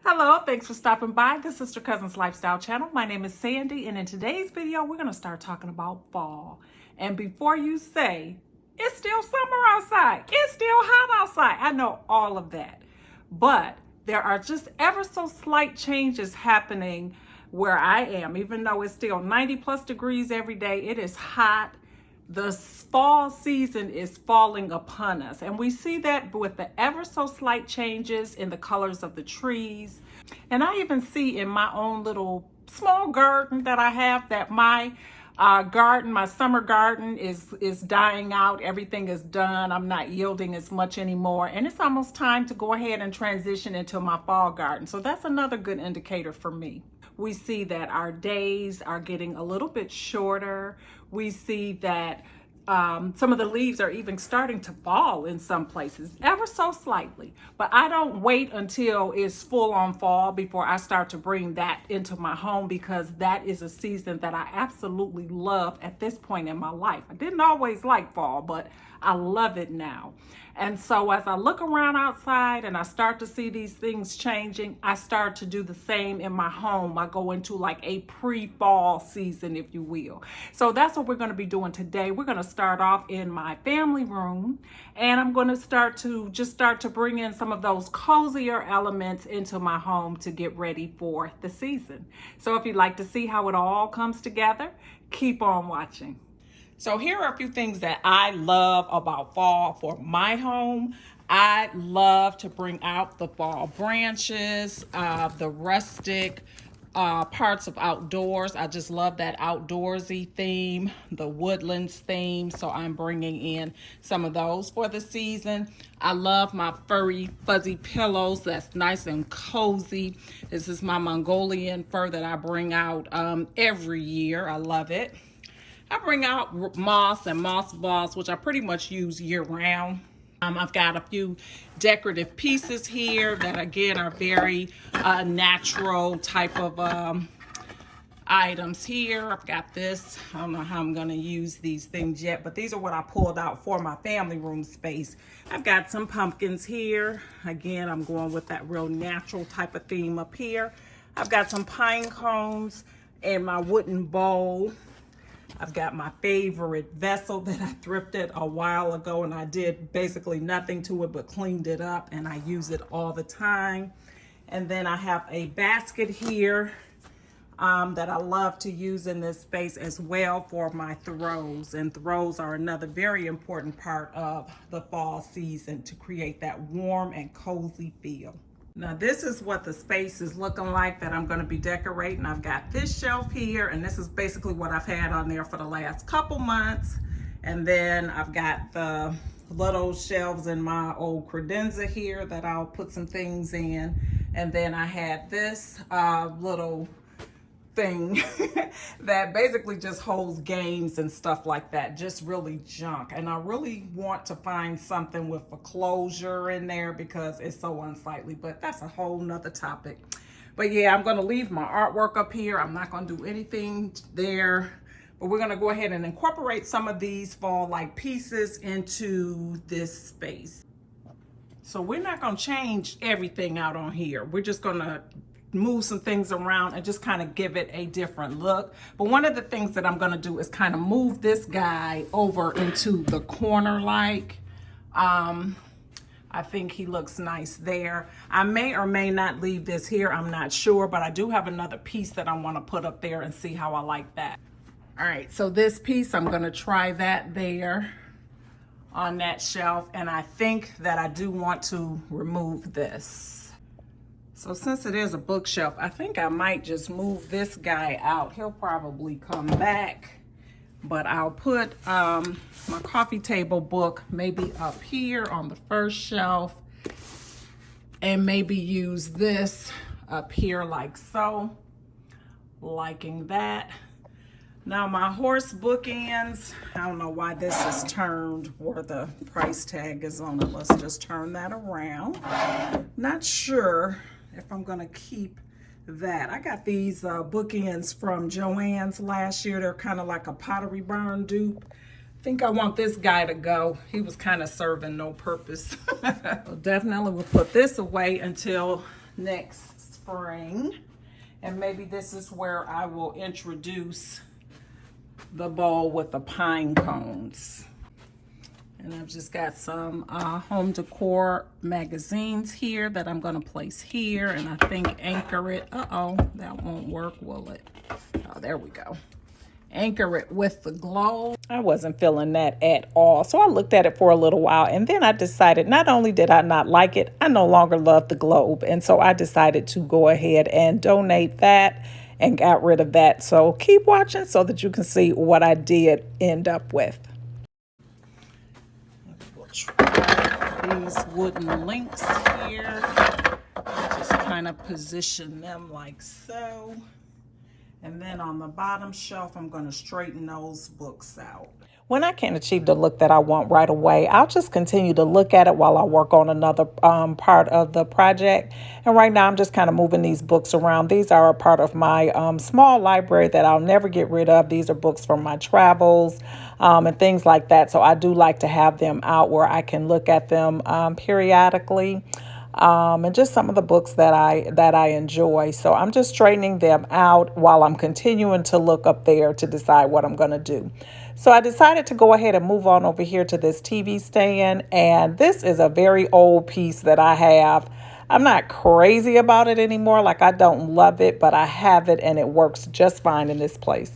Hello, thanks for stopping by the Sister Cousins Lifestyle channel. My name is Sandy, and in today's video, we're going to start talking about fall. And before you say, it's still summer outside, it's still hot outside, I know all of that. But there are just ever so slight changes happening where I am. Even though it's still 90 plus degrees every day, it is hot. The fall season is falling upon us, and we see that with the ever so slight changes in the colors of the trees. And I even see in my own little small garden that I have that my my summer garden is dying out. Everything is done. I'm not yielding as much anymore, and it's almost time to go ahead and transition into my fall garden. So that's another good indicator for me. We see that our days are getting a little bit shorter. We see that some of the leaves are even starting to fall in some places, ever so slightly. But I don't wait until it's full on fall before I start to bring that into my home, because that is a season that I absolutely love at this point in my life. I didn't always like fall, but I love it now. And so as I look around outside and I start to see these things changing, I start to do the same in my home. I go into like a pre-fall season, if you will. So that's what we're going to be doing today. We're going to start off in my family room, and I'm going to start to bring in some of those cozier elements into my home to get ready for the season. So if you'd like to see how it all comes together, keep on watching. So here are a few things that I love about fall for my home. I love to bring out the fall branches, the rustic parts of outdoors. I just love that outdoorsy theme, the woodlands theme. So I'm bringing in some of those for the season. I love my furry, fuzzy pillows. That's nice and cozy. This is my Mongolian fur that I bring out every year. I love it. I bring out moss and moss balls, which I pretty much use year round. I've got a few decorative pieces here that again are very natural type of items here. I've got this. I don't know how I'm going to use these things yet, but these are what I pulled out for my family room space. I've got some pumpkins here. Again, I'm going with that real natural type of theme up here. I've got some pine cones and my wooden bowl. I've got my favorite vessel that I thrifted a while ago, and I did basically nothing to it but cleaned it up, and I use it all the time. And then I have a basket here that I love to use in this space as well for my throws. And throws are another very important part of the fall season to create that warm and cozy feel. Now this is what the space is looking like that I'm going to be decorating. I've got this shelf here, and this is basically what I've had on there for the last couple months. And then I've got the little shelves in my old credenza here that I'll put some things in. And then I had this little thing that basically just holds games and stuff like that, just really junk. And I really want to find something with a closure in there because it's so unsightly, but that's a whole nother topic. But yeah, I'm going to leave my artwork up here. I'm not going to do anything there, but we're going to go ahead and incorporate some of these fall like pieces into this space. So we're not going to change everything out on here. We're just going to move some things around and just kind of give it a different look. But one of the things that I'm going to do is kind of move this guy over into the corner like. I think he looks nice there. I may or may not leave this here. I'm not sure, but I do have another piece that I want to put up there and see how I like that. All right, so this piece, I'm going to try that there on that shelf. And I think that I do want to remove this. So since it is a bookshelf, I think I might just move this guy out. He'll probably come back, but I'll put my coffee table book maybe up here on the first shelf, and maybe use this up here like so, liking that. Now my horse bookends, I don't know why this is turned where the price tag is on it. Let's just turn that around. Not sure if I'm gonna keep that. I got these bookends from Joann's last year. They're kind of like a Pottery Barn dupe. I think I want this guy to go. He was kind of serving no purpose. So definitely we'll put this away until next spring. And maybe this is where I will introduce the bowl with the pine cones. And I've just got some home decor magazines here that I'm going to place here. And I think anchor it. Uh-oh, that won't work, will it? Oh, there we go. Anchor it with the globe. I wasn't feeling that at all. So I looked at it for a little while. And then I decided not only did I not like it, I no longer love the globe. And so I decided to go ahead and donate that and got rid of that. So keep watching so that you can see what I did end up with. These wooden links here, just kind of position them like so. And then on the bottom shelf, I'm going to straighten those books out. When I can't achieve the look that I want right away, I'll just continue to look at it while I work on another part of the project. And right now I'm just kind of moving these books around. These are a part of my small library that I'll never get rid of. These are books from my travels and things like that. So I do like to have them out where I can look at them periodically. And just some of the books that I enjoy. So I'm just straightening them out while I'm continuing to look up there to decide what I'm going to do. So I decided to go ahead and move on over here to this TV stand. And this is a very old piece that I have. I'm not crazy about it anymore. Like, I don't love it, but I have it and it works just fine in this place.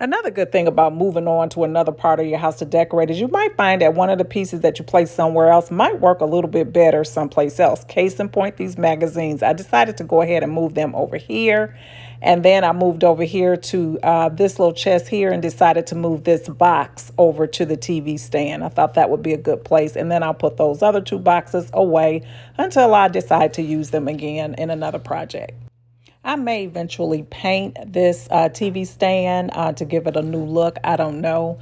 Another good thing about moving on to another part of your house to decorate is you might find that one of the pieces that you place somewhere else might work a little bit better someplace else. Case in point, these magazines. I decided to go ahead and move them over here. And then I moved over here to this little chest here and decided to move this box over to the TV stand. I thought that would be a good place. And then I'll put those other two boxes away until I decide to use them again in another project. I may eventually paint this TV stand to give it a new look. I don't know.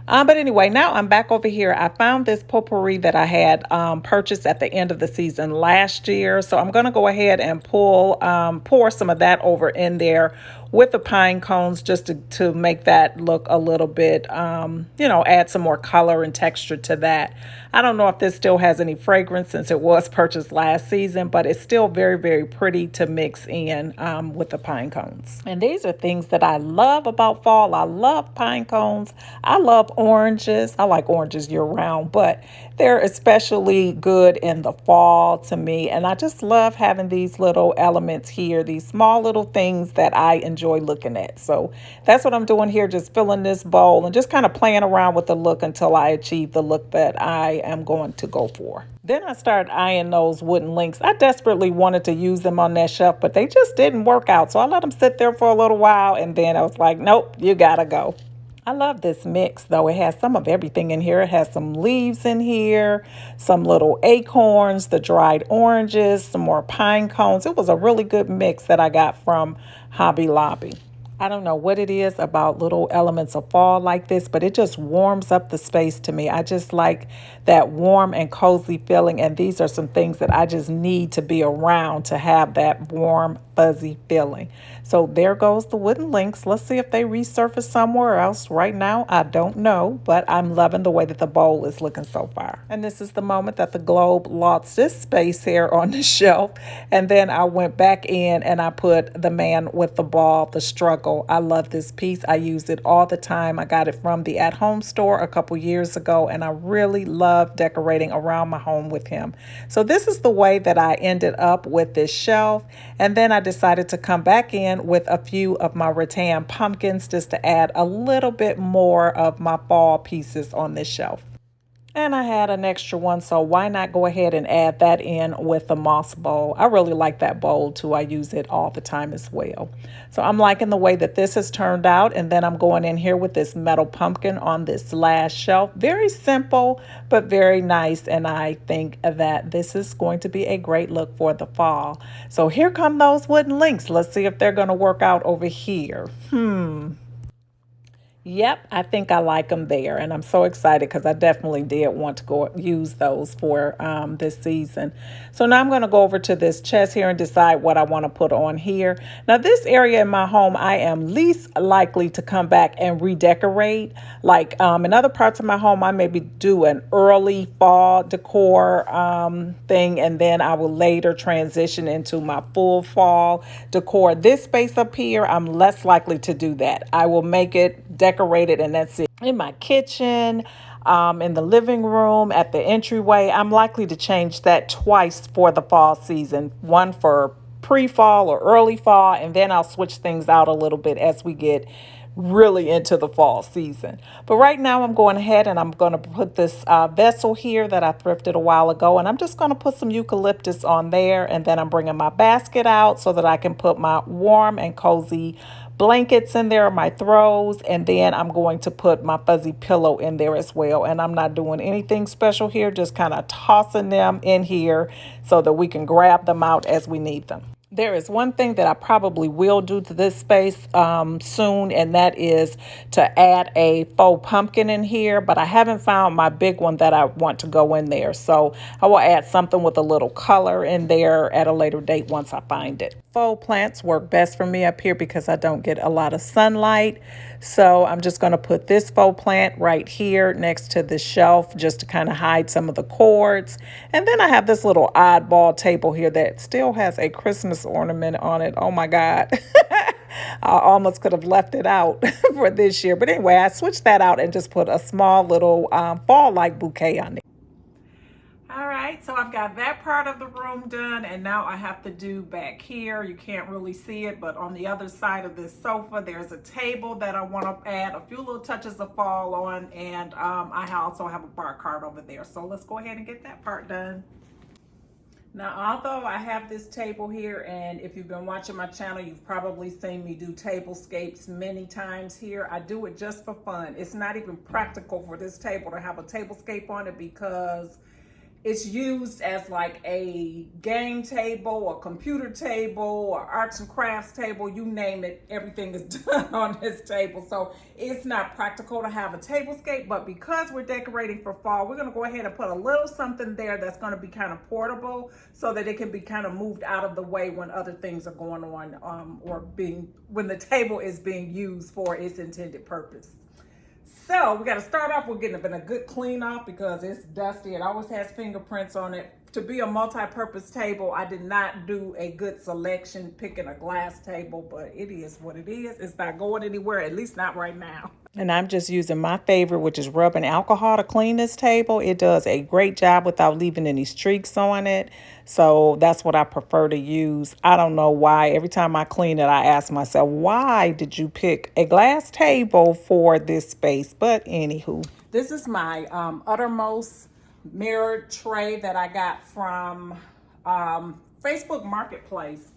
But anyway, now I'm back over here. I found this potpourri that I had purchased at the end of the season last year. So I'm going to go ahead and pour some of that over in there with the pine cones just to make that look a little bit, add some more color and texture to that. I don't know if this still has any fragrance since it was purchased last season, but it's still very, very pretty to mix in with the pine cones. And these are things that I love about fall. I love pine cones. I love oranges. I like oranges year round, but they're especially good in the fall to me. And I just love having these little elements here, these small little things that I enjoy looking at. So that's what I'm doing here, just filling this bowl and just kind of playing around with the look until I achieve the look that I am going to go for. Then I started eyeing those wooden links. I desperately wanted to use them on that shelf, but they just didn't work out. So I let them sit there for a little while and then I was like, nope, you gotta go. I love this mix, though. It has some of everything in here. It has some leaves in here, some little acorns, the dried oranges, some more pine cones. It was a really good mix that I got from Hobby Lobby. I don't know what it is about little elements of fall like this, but it just warms up the space to me. I just like that warm and cozy feeling, and these are some things that I just need to be around to have that warm, fuzzy feeling. So there goes the wooden links. Let's see if they resurface somewhere else. Right now, I don't know, but I'm loving the way that the bowl is looking so far. And this is the moment that the globe lost this space here on the shelf. And then I went back in and I put the man with the ball, the struggle. I love this piece. I use it all the time. I got it from the at-home store a couple years ago, and I really love decorating around my home with him. So this is the way that I ended up with this shelf. And then I decided to come back in with a few of my rattan pumpkins just to add a little bit more of my fall pieces on this shelf. And I had an extra one, so why not go ahead and add that in with the moss bowl. I really like that bowl too. I use it all the time as well. So I'm liking the way that this has turned out. And then I'm going in here with this metal pumpkin on this last shelf. Very simple, but very nice. And I think that this is going to be a great look for the fall. So here come those wooden links. Let's see if they're going to work out over here. Yep, I think I like them there, and I'm so excited because I definitely did want to go use those for this season. So now I'm going to go over to this chest here and decide what I want to put on here. Now, this area in my home, I am least likely to come back and redecorate. Like in other parts of my home, I maybe do an early fall decor thing, and then I will later transition into my full fall decor. This space up here, I'm less likely to do that. I will make it decorated and that's it. In my kitchen, in the living room, at the entryway, I'm likely to change that twice for the fall season. One for pre-fall or early fall, and then I'll switch things out a little bit as we get really into the fall season. But right now I'm going ahead and I'm going to put this vessel here that I thrifted a while ago, and I'm just going to put some eucalyptus on there, and then I'm bringing my basket out so that I can put my warm and cozy blankets in there, my throws, and then I'm going to put my fuzzy pillow in there as well. And I'm not doing anything special here, just kind of tossing them in here so that we can grab them out as we need them. There is one thing that I probably will do to this space soon, and that is to add a faux pumpkin in here, but I haven't found my big one that I want to go in there. So I will add something with a little color in there at a later date once I find it. Faux plants work best for me up here because I don't get a lot of sunlight. So I'm just going to put this faux plant right here next to the shelf just to kind of hide some of the cords. And then I have this little oddball table here that still has a Christmas ornament on it. Oh my God. I almost could have left it out for this year. But anyway, I switched that out and just put a small little fall-like bouquet on it. All right, so I've got that part of the room done, and now I have to do back here. You can't really see it, but on the other side of this sofa, there's a table that I want to add a few little touches of fall on, and I also have a bar cart over there. So let's go ahead and get that part done. Now, although I have this table here, and if you've been watching my channel, you've probably seen me do tablescapes many times here. I do it just for fun. It's not even practical for this table to have a tablescape on it because it's used as like a game table, a computer table, or arts and crafts table, you name it, everything is done on this table. So it's not practical to have a tablescape, but because we're decorating for fall, we're gonna go ahead and put a little something there that's gonna be kind of portable so that it can be kind of moved out of the way when other things are going on when the table is being used for its intended purpose. So we got to start off with getting a good clean off because it's dusty. It always has fingerprints on it. To be a multi-purpose table, I did not do a good selection picking a glass table, but it is what it is. It's not going anywhere, at least not right now. And I'm just using my favorite, which is rubbing alcohol to clean this table. It does a great job without leaving any streaks on it. So that's what I prefer to use. I don't know why. Every time I clean it, I ask myself, why did you pick a glass table for this space? But anywho, this is my uttermost mirrored tray that I got from Facebook Marketplace.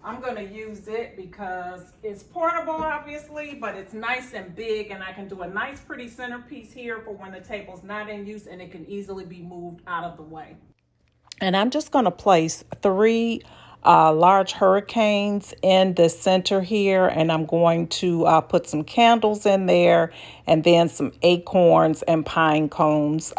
I'm going to use it because it's portable, obviously, but it's nice and big, and I can do a nice, pretty centerpiece here for when the table's not in use, and it can easily be moved out of the way. And I'm just going to place 3 large hurricanes in the center here, and I'm going to put some candles in there and then some acorns and pine cones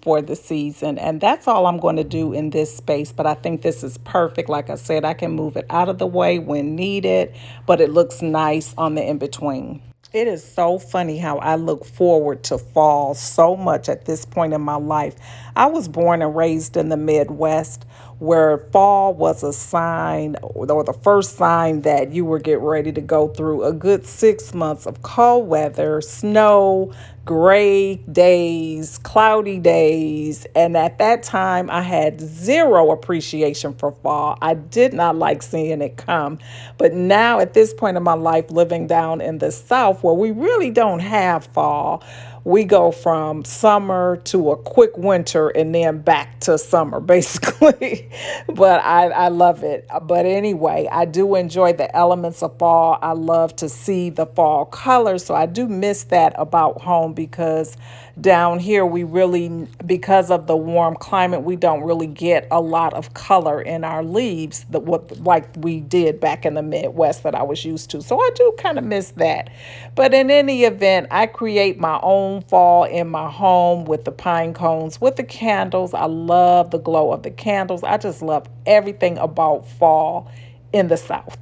for the season. And that's all I'm going to do in this space, but I think this is perfect. Like I said, I can move it out of the way when needed, but it looks nice on the in-between. It is so funny how I look forward to fall so much at this point in my life. I was born and raised in the Midwest where fall was a sign or the first sign that you were getting ready to go through a good 6 months of cold weather, snow, gray days, cloudy days. And at that time, I had zero appreciation for fall. I did not like seeing it come. But now at this point in my life, living down in the South where we really don't have fall, we go from summer to a quick winter and then back to summer, basically. But I love it. But anyway, I do enjoy the elements of fall. I love to see the fall colors. So I do miss that about home because down here we really, because of the warm climate, we don't really get a lot of color in our leaves like we did back in the Midwest that I was used to. So I do kind of miss that. But in any event, I create my own fall in my home with the pine cones, with the candles. I love the glow of the candles. I just love everything about fall in the South.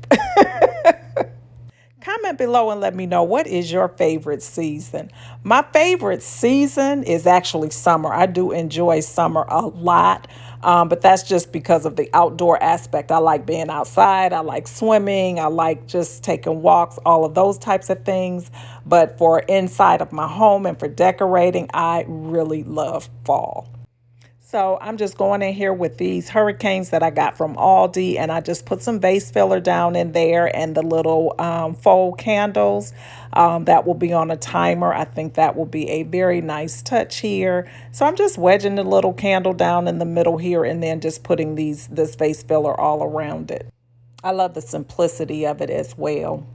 Comment below and let me know, what is your favorite season? My favorite season is actually summer. I do enjoy summer a lot, but that's just because of the outdoor aspect. I like being outside. I like swimming. I like just taking walks, all of those types of things. But for inside of my home and for decorating, I really love fall. So I'm just going in here with these hurricanes that I got from Aldi, and I just put some vase filler down in there and the little faux candles that will be on a timer. I think that will be a very nice touch here. So I'm just wedging the little candle down in the middle here and then just putting this vase filler all around it. I love the simplicity of it as well.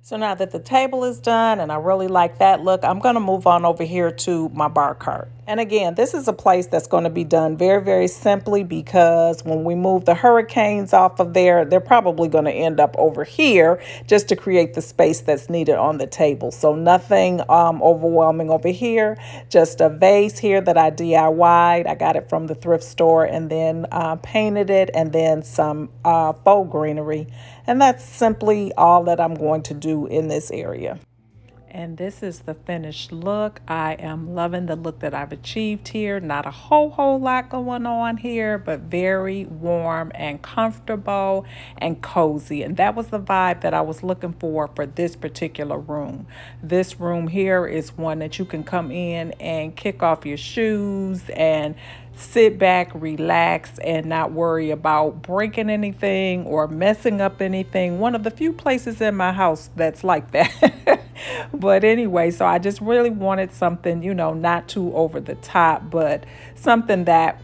So now that the table is done and I really like that look, I'm going to move on over here to my bar cart. And again, this is a place that's going to be done very, very simply, because when we move the hurricanes off of there, they're probably going to end up over here just to create the space that's needed on the table. So nothing overwhelming over here, just a vase here that I DIY'd. I got it from the thrift store and then painted it, and then some faux greenery. And that's simply all that I'm going to do in this area. And this is the finished look. I am loving the look that I've achieved here. Not a whole lot going on here, but very warm and comfortable and cozy. And that was the vibe that I was looking for this particular room. This room here is one that you can come in and kick off your shoes and sit back, relax, and not worry about breaking anything or messing up anything. One of the few places in my house that's like that. But anyway, so I just really wanted something, not too over the top, but something that,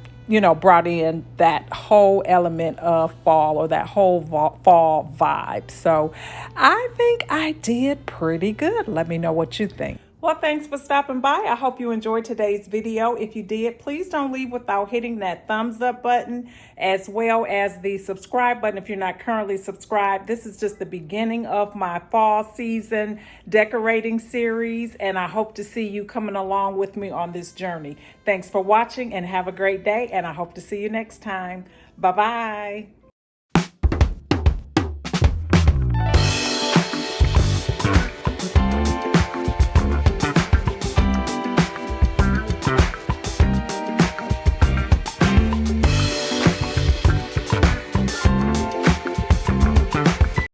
brought in that whole element of fall, or that whole fall vibe. So I think I did pretty good. Let me know what you think. Well, thanks for stopping by. I hope you enjoyed today's video. If you did, please don't leave without hitting that thumbs up button, as well as the subscribe button if you're not currently subscribed. This is just the beginning of my fall season decorating series, and I hope to see you coming along with me on this journey. Thanks for watching and have a great day, and I hope to see you next time. Bye-bye.